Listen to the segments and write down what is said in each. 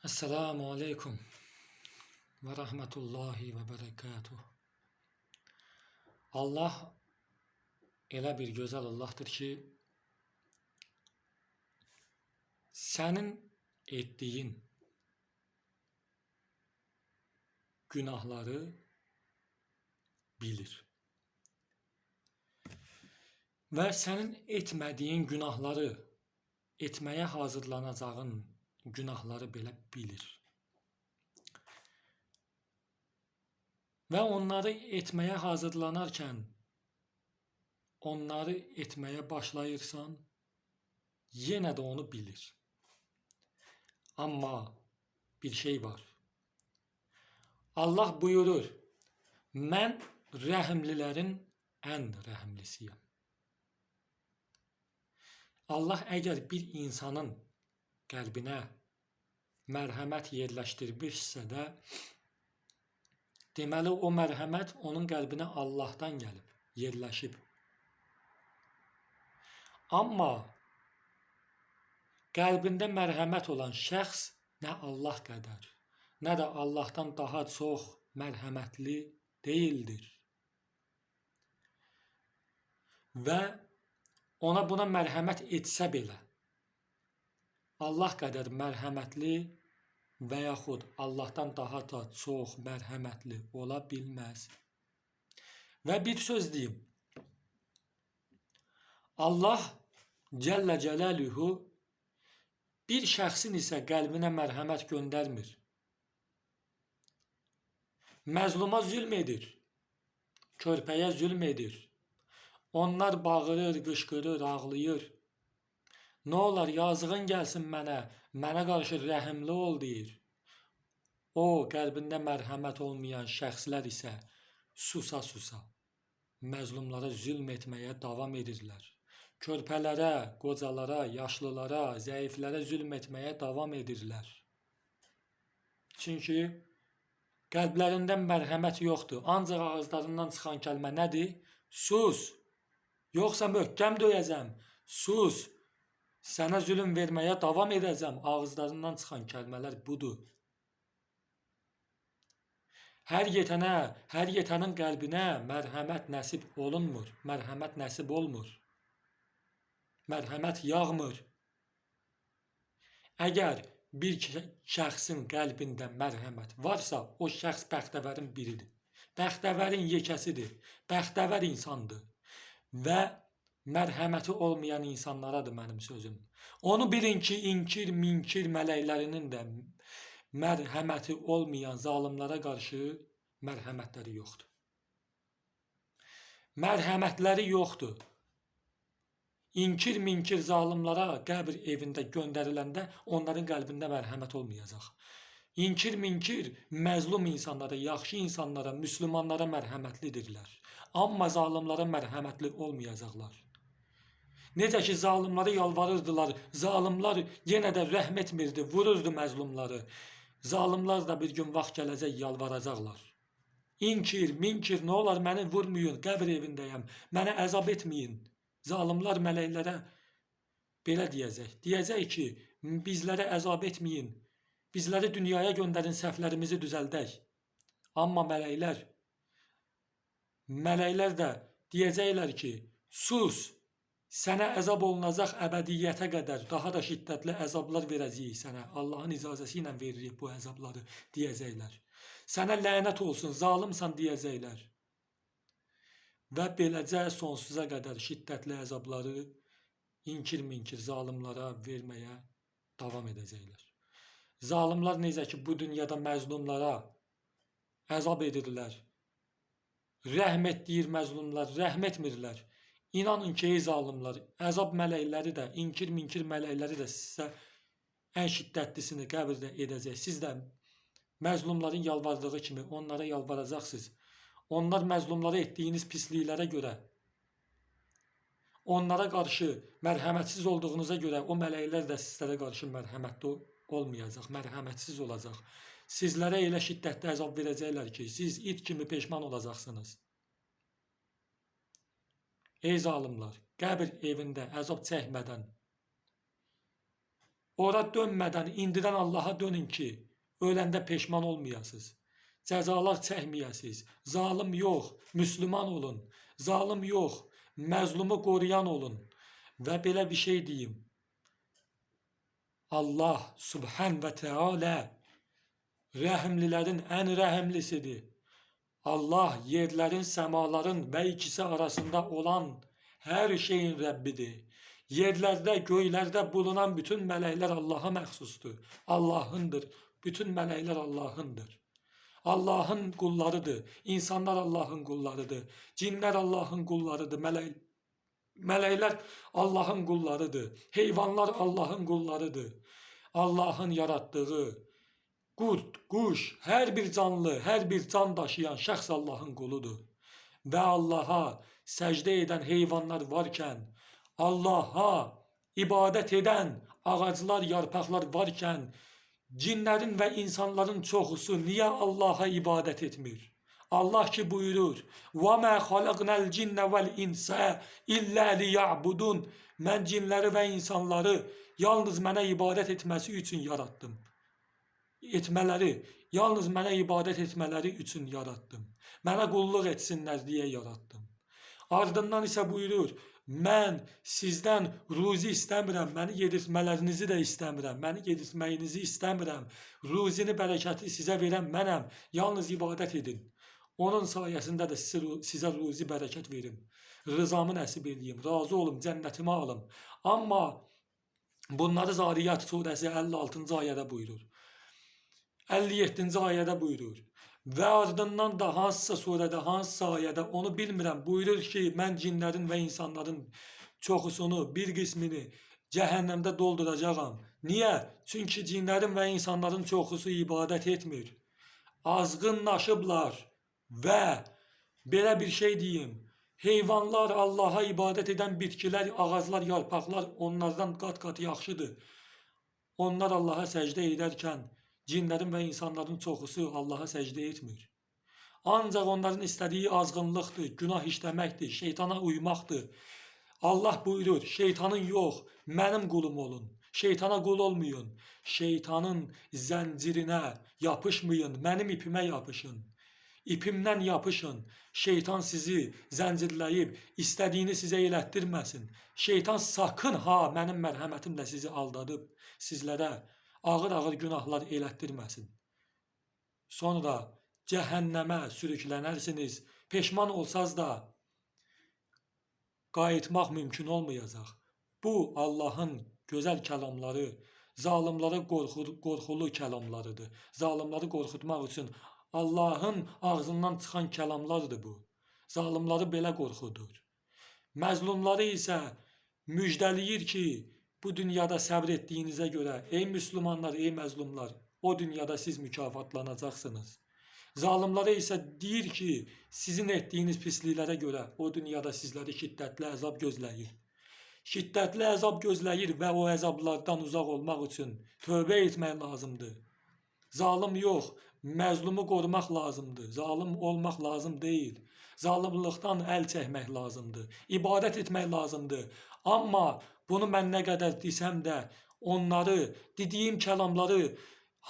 Esselamu Aleyküm ve Rahmetullahi ve Berekatuhu. Allah elə bir gözəl Allah'tır ki, sənin etdiyin günahları bilir. Və sənin etmədiyin günahları, etməyə hazırlanacağın günahları belə bilir. Və onları etməyə hazırlanarkən, onları etməyə başlayırsan, yenə də onu bilir. Amma bir şey var. Allah buyurur, mən rəhimlilərin ən rəhimlisiyəm. Allah əgər bir insanın qəlbinə mərhəmət yerləşdirmişsə də, deməli o mərhəmət onun qəlbinə Allahdan gəlib, yerləşib. Amma qəlbində mərhəmət olan şəxs nə Allah qədər, nə də Allahdan daha çox mərhəmətli deyildir. Və ona buna mərhəmət etsə belə, Allah qədər mərhəmətli və yaxud Allahdan daha da çox mərhəmətli ola bilməz. Və bir söz deyim. Allah Cəllə Cəlaluhu bir şəxsin isə qəlbinə mərhəmət göndərmir. Məzluma zülm edir, körpəyə zülm edir. Onlar bağırır, qışqırır, ağlayır. Nə olar, yazığın gəlsin mənə qarşı rəhimli ol deyir. O, qəlbində mərhəmət olmayan şəxslər isə susa məzlumlara zülm etməyə davam edirlər. Körpələrə, qocalara, yaşlılara, zəiflərə zülm etməyə davam edirlər. Çünki qəlblərində mərhəmət yoxdur. Ancaq ağızlarından çıxan kəlmə nədir? Sus! Yoxsa möhkəm döyəcəm. Sus! Sənə zülm verməyə davam edəcəm. Ağızlarından çıxan kəlmələr budur. Hər yetənin qəlbinə mərhəmət nəsib olunmur. Mərhəmət nəsib olmur. Mərhəmət yağmır. Əgər bir şəxsin qəlbində mərhəmət varsa, o şəxs bəxtəvərin biridir. Bəxtəvərin yekəsidir. Bəxtəvər insandır. Və mərhəməti olmayan insanlaradır mənim sözüm. Onu bilin ki, minkir mələklərinin də mərhəməti olmayan zalimlara qarşı mərhəmətləri yoxdur. Mərhəmətləri yoxdur. Minkir zalimlara qəbir evində göndəriləndə onların qəlbində mərhəmət olmayacaq. Minkir məzlum insanlara, yaxşı insanlara, müsəlmanlara mərhəmətlidirlər. Amma zalimlara mərhəmətli olmayacaqlar. Necə ki, zalimlara yalvarırdılar, zalimlar yenə də rəhm etmirdi, vururdu məzlumları. Zalimlar da bir gün vaxt gələcək yalvaracaqlar. Minkir, nə olar məni vurmayın, qəbir evindəyəm, mənə əzab etməyin. Zalimlar mələklərə belə deyəcək. Deyəcək ki, bizlərə əzab etməyin, bizləri dünyaya göndərin, səhvlərimizi düzəldək. Amma mələklər də deyəcəklər ki, sus! Sənə əzab olunacaq əbədiyyətə qədər, daha da şiddətli əzablar verəcəyik sənə. Allahın icazəsi ilə veririk bu əzabları, deyəcəklər. Sənə lənət olsun, zalimsan deyəcəklər. Və beləcə sonsuza qədər şiddətli əzabları minkir zalimlara verməyə davam edəcəklər. Zalimlar necə ki, bu dünyada məzlumlara əzab edirlər. Rəhm etdiyir məzlumlar, rəhm etmirlər. İnanın ki, ey zalimlar, əzab mələkləri də, minkir mələkləri də sizə ən şiddətlisini qəbirdə edəcək. Siz də məzlumların yalvardığı kimi onlara yalvaracaqsınız. Onlar məzlumlara etdiyiniz pisliklərə görə, onlara qarşı mərhəmətsiz olduğunuza görə o mələklər də sizlərə qarşı mərhəmətli olmayacaq, mərhəmətsiz olacaq. Sizlərə elə şiddətli əzab verəcəklər ki, siz it kimi peşman olacaqsınız. Ey zalimlar, qəbir evində əzab çəkmədən Ora dönmədən indidən Allaha dönün ki, öləndə peşman olmayasınız. Cəzalar çəkməyəsiniz. Zalim yox, Müslüman olun. Zalim yox, məzlumu qoruyan olun. Və belə bir şey deyim. Allah Subhan və Teala rəhimlilərin ən rəhimlisidir. Allah yerlərin, səmaların və ikisi arasında olan hər şeyin Rəbbidir. Yerlərdə, göylərdə bulunan bütün mələklər Allaha məxsusdur. Allahındır. Bütün mələklər Allahındır. Allahın qullarıdır. İnsanlar Allahın qullarıdır. Cinlər Allahın qullarıdır. Mələklər Allahın qullarıdır. Heyvanlar Allahın qullarıdır. Allahın yaratdığı qurd, quş, hər bir canlı, hər bir can daşıyan şəxs Allahın quludur. Və Allaha səcdə edən heyvanlar varkən, Allaha ibadət edən ağaclar, yarpaqlar varkən, cinlərin və insanların çoxusu niyə Allaha ibadət etmir? Allah ki buyurur: وَمَا خَلَقْنَا الْجِنَّ وَالْاِنْسَ إِلَّا لِيَعْبُدُونَ Mən cinləri və insanları yalnız mənə ibadət etməsi üçün yarattım. Yalnız mənə ibadət etmələri üçün yarattım. Mənə qulluq etsinlər deyə yarattım. Ardından isə buyurur: mən sizdən ruzi istəmirəm, məni yedirtmələrinizi də istəmirəm, məni yedirtməyinizi istəmirəm. Ruzini, bərəkəti sizə verən mənəm, yalnız ibadət edin. Onun sayəsində də sizə ruzi, bərəkət verim. Rızamı nəsib edeyim, razı olum, cənnətimi alım. Amma bunları Zariyat surəsi 56-cı ayədə buyurur. 57-ci ayədə buyurur. Və ardından da hansısa surədə, hansısa ayədə onu bilmirəm, buyurur ki, mən cinlərin və insanların çoxusunu, bir qismini cəhənnəmdə dolduracağam. Niyə? Çünki cinlərin və insanların çoxusu ibadət etmir. Azğınlaşıblar və belə bir şey deyim, heyvanlar, Allaha ibadət edən bitkilər, ağaclar, yarpaqlar onlardan qat-qat yaxşıdır. Onlar Allaha səcdə edərkən cinlərin və insanların çoxusu Allaha səcdə etmir. Ancaq onların istədiyi azğınlıqdır, günah işləməkdir, şeytana uymaqdır. Allah buyurur: şeytanın yox, mənim qulum olun. Şeytana qul olmayın. Şeytanın zəncirinə yapışmayın, mənim ipimə yapışın. İpimdən yapışın. Şeytan sizi zəncirləyib, istədiyini sizə elətdirməsin. Şeytan sakın ha, mənim mərhəmətimlə sizi aldadıb, sizlərə ağır-ağır günahlar elətdirməsin. Sonra cəhənnəmə sürüklənərsiniz. Peşman olsaz da qayıtmaq mümkün olmayacaq. Bu Allahın gözəl kəlamları, zalimlara qorxulu kəlamlarıdır. Zalimləri qorxutmaq üçün Allahın ağzından çıxan kəlamlardır bu. Zalimləri belə qorxudur. Məzlumları isə müjdəliyir ki, bu dünyada səbr etdiyinizə görə, ey müsəlmanlar, ey məzlumlar, o dünyada siz mükafatlanacaqsınız. Zalimlara isə deyir ki, sizin etdiyiniz pisliklərə görə o dünyada sizləri şiddətli əzab gözləyir. Şiddətli əzab gözləyir və o əzablardan uzaq olmaq üçün tövbə etmək lazımdır. Zalim yox, məzlumu qorumaq lazımdır. Zalim olmaq lazım deyil. Zalimlikdən əl çəkmək lazımdır. İbadət etmək lazımdır. Amma bunu mən nə qədər desəm də, onları, dediyim kəlamları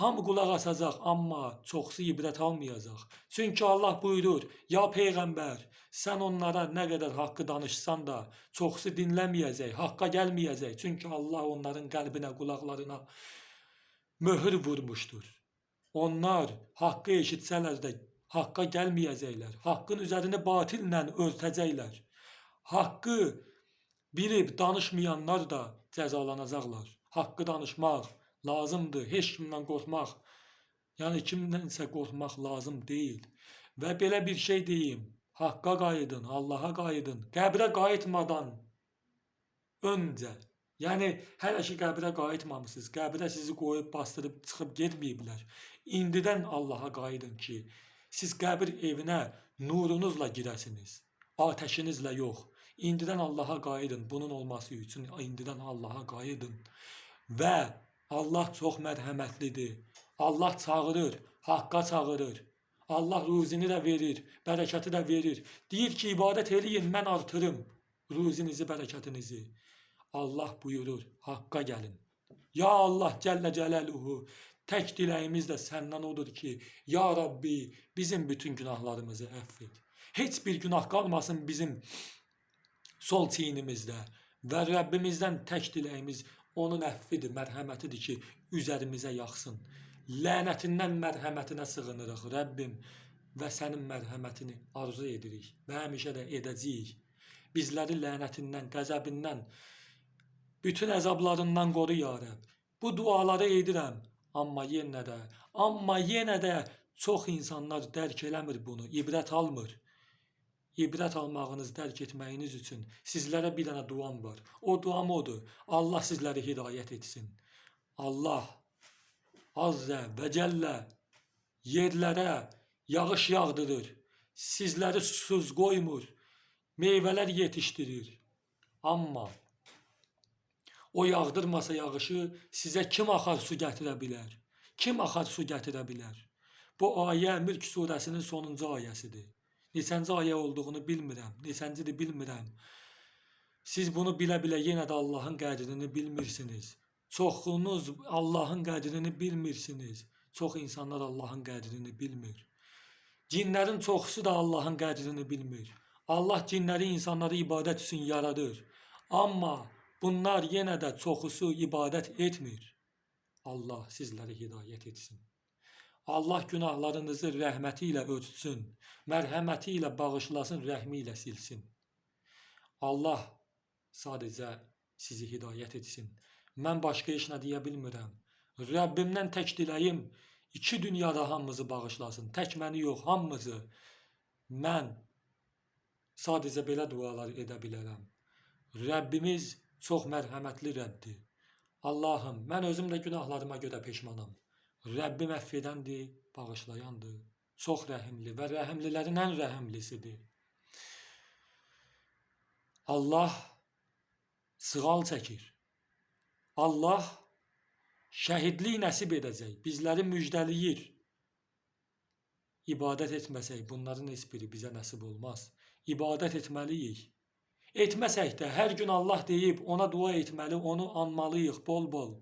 hamı qulaq asacaq, amma çoxsu ibrət almayacaq. Çünki Allah buyurur: ya Peyğəmbər, sən onlara nə qədər haqqı danışsan da, çoxsu dinləməyəcək, haqqa gəlməyəcək. Çünki Allah onların qəlbinə, qulaqlarına möhür vurmuşdur. Onlar haqqı eşitsələr də haqqa gəlməyəcəklər. Haqqın üzərini batillə örtəcəklər. Haqqı bilib danışmayanlar da cəzalanacaqlar. Haqqı danışmaq lazımdır. Heç kimdən qorxmaq, yəni kimdənsə qorxmaq lazım deyil. Və belə bir şey deyim: haqqa qayıdın, Allaha qayıdın. Qəbrə qayıtmadan öncə, yəni hələ ki qəbrə qayıtmamışsınız, qəbrə sizi qoyub bastırıb çıxıb getməyiblər. İndidən Allaha qayıdın ki, siz qəbir evinə nurunuzla girəsiniz, ateşinizlə yox. İndidən Allaha qayıdın, bunun olması üçün indidən Allaha qayıdın. Və Allah çox mərhəmətlidir. Allah çağırır, haqqa çağırır. Allah ruzini də verir, bərəkəti də verir. Deyir ki, ibadət eləyin, mən artırım ruzinizi, bərəkətinizi. Allah buyurur: haqqa gəlin. Ya Allah Celle Celaluhu, tek diləyimiz də səndən odur ki, Ya Rabbi, bizim bütün günahlarımızı əff et. Heç bir günah qalmasın bizim sol çiynimizdə və Rəbbimizdən tək diləyimiz onun əffidir, mərhəmətidir ki, üzərimizə yaxsın. Lənətindən mərhəmətinə sığınırıq Rəbbim və sənin mərhəmətini arzu edirik və həmişə də edəcəyik. Bizləri lənətindən, qəzəbindən, bütün əzablarından qoru ya Rəbb. Bu duaları edirəm, amma yenə də çox insanlar dərk eləmir bunu, ibrət almır. İbrət almağınız, dərk etməyiniz üçün sizlərə bir dənə duam var. O duam odur. Allah sizləri hidayət etsin. Allah Azze və Cəllə yerlərə yağış yağdırır. Sizləri susuz qoymur. Meyvələr yetişdirir. Amma o yağdırmasa yağışı sizə kim axar su gətirə bilər? Kim axar su gətirə bilər? Bu ayə Mülk surəsinin sonuncu ayəsidir. Neçənci ayə olduğunu bilmirəm. Neçəncidir bilmirəm. Siz bunu bilə-bilə yenə də Allahın qədrini bilmirsiniz. Çoxunuz Allahın qədrini bilmirsiniz. Çox insanlar Allahın qədrini bilmir. Cinlərin çoxusu da Allahın qədrini bilmir. Allah cinləri, insanları ibadət üçün yaradır. Amma bunlar yenə də çoxusu ibadət etmir. Allah sizləri hidayət etsin. Allah günahlarınızı rəhməti ilə örtsün, mərhəməti ilə bağışlasın, rəhmi ilə silsin. Allah sadəcə sizi hidayət etsin. Mən başqa heç nə deyə bilmirəm. Rəbbimdən tək diləyim, iki dünyada hamımızı bağışlasın. Tək məni yox, hamımızı. Mən sadəcə belə dualar edə bilərəm. Rəbbimiz çox mərhəmətli Rəbdir. Allahım, mən özüm də günahlarıma görə peşmanam. Rəbbim əff edəndir, bağışlayandır, çox rəhimli və rəhimlilərin ən rəhimlisidir. Allah sığal çəkir. Allah şəhidlik nəsib edəcək, bizləri müjdəliyir. İbadət etməsək, bunların heç biri bizə nəsib olmaz. İbadət etməliyik. Etməsək də hər gün Allah deyib, ona dua etməli, onu anmalıyıq bol-bol.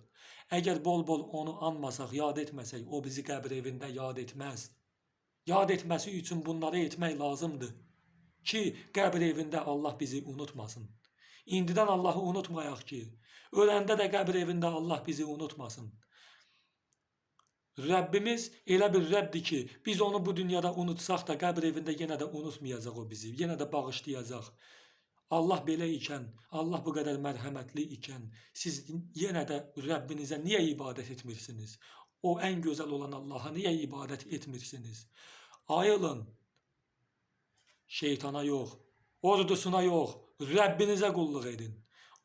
Əgər bol-bol onu anmasaq, yad etməsək, o bizi qəbir evində yad etməz. Yad etməsi üçün bunları etmək lazımdır ki, qəbir evində Allah bizi unutmasın. İndidən Allahı unutmayaq ki, öləndə də qəbir evində Allah bizi unutmasın. Rəbbimiz elə bir Rəbdir ki, biz onu bu dünyada unutsaq da qəbir evində yenə də unutmayacaq o bizi, yenə də bağışlayacaq. Allah belə ikən, Allah bu qədər mərhəmətli ikən, siz yenə də Rəbbinizə niyə ibadət etmirsiniz? O ən gözəl olan Allaha niyə ibadət etmirsiniz? Ayılın, şeytana yox, ordusuna yox, Rəbbinizə qulluq edin.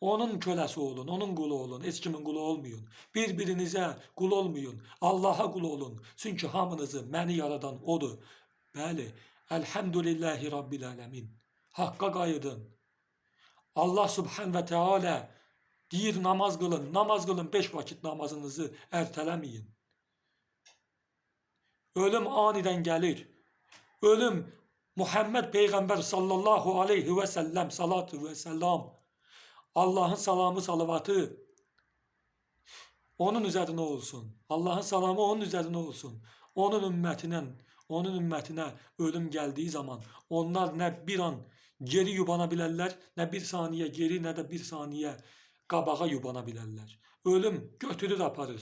Onun köləsi olun, onun qulu olun, heç kimin qulu olmayın. Bir-birinizə qul olmayın, Allaha qul olun. Çünki hamınızı məni yaradan odur. Bəli, Elhamdülillahi Rabbil Ələmin. Haqqa qayıdın. Allah Subhan və Teala deyir namaz qılın 5 vakit namazınızı ərtələməyin. Ölüm anidən gəlir. Ölüm Muhammed Peyğəmbər sallallahu aleyhi və səlləm, salatu və səllam, Allahın salamı, salavatı onun üzərinə olsun. Allahın salamı onun üzərinə olsun. Onun ümmətinə ölüm gəldiyi zaman onlar nə bir an geri yubana bilərlər, nə bir saniyə geri, nə də bir saniyə qabağa yubana bilərlər. Ölüm götürür aparır,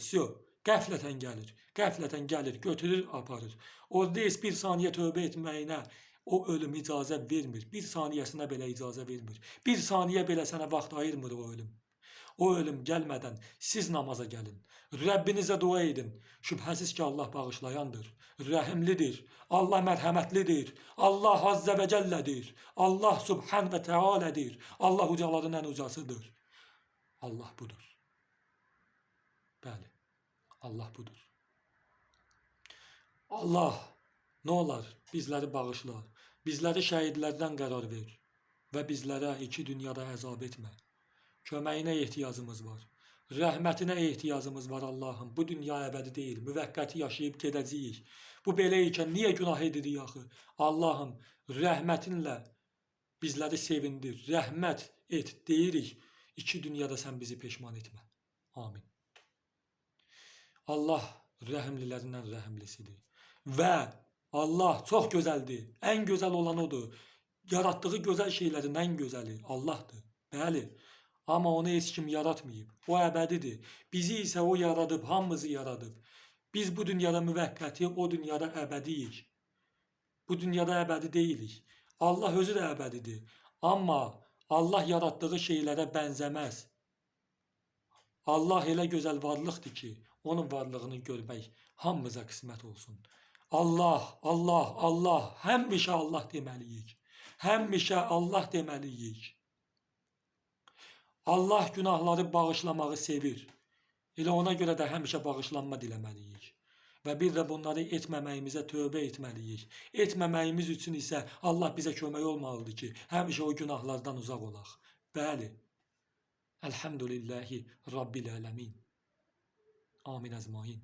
qəflətən gəlir, götürür aparır. Orada heç bir saniyə tövbə etməyinə o ölüm icazə vermir. Bir saniyəsinə belə icazə vermir. Bir saniyə belə sənə vaxt ayırmır o ölüm. O ölüm gəlmədən siz namaza gəlin. Rəbbinizə dua edin. Şübhəsiz ki, Allah bağışlayandır, rəhimlidir, Allah mərhəmətlidir, Allah Azze və Cəllədir, Allah Subhan və Tealədir, Allah ucaların ən ucasıdır. Allah budur. Bəli, Allah budur. Allah, nə olar, bizləri bağışla, bizləri şəhidlərdən qərar ver və bizlərə iki dünyada əzab etmə. Köməyinə ehtiyacımız var. Rəhmətinə ehtiyacımız var Allahım. Bu dünya əbədi deyil. Müvəqqəti yaşayıb gedəcəyik. Bu belə ikən niyə günah edirik axı? Allahım, rəhmətinlə bizləri sevindir. Rəhmət et deyirik. İki dünyada sən bizi peşman etmə. Amin. Allah rəhimlilərindən rəhimlisidir. Və Allah çox gözəldir. Ən gözəl olan odur. Yaratdığı gözəl şeylərin ən gözəli Allahdır. Bəli. Amma onu heç kim yaratmayıb. O əbədidir. Bizi isə o yaradıb, hamımızı yaradıb. Biz bu dünyada müvəqqəti, o dünyada əbədiyik. Bu dünyada əbədi deyilik. Allah özü də əbədidir. Amma Allah yaratdığı şeylərə bənzəməz. Allah elə gözəl varlıqdır ki, onun varlığını görmək hamımıza qismət olsun. Allah, Allah, Allah, həmişə Allah deməliyik. Həmişə Allah deməliyik. Allah günahları bağışlamağı sevir. Elə ona görə də həmişə bağışlanma diləməliyik. Və bir də bunları etməməyimizə tövbə etməliyik. Etməməyimiz üçün isə Allah bizə kömək olmalıdır ki, həmişə o günahlardan uzaq olaq. Bəli. Elhamdülillahi Rabbil ələmin. Amin əzmain.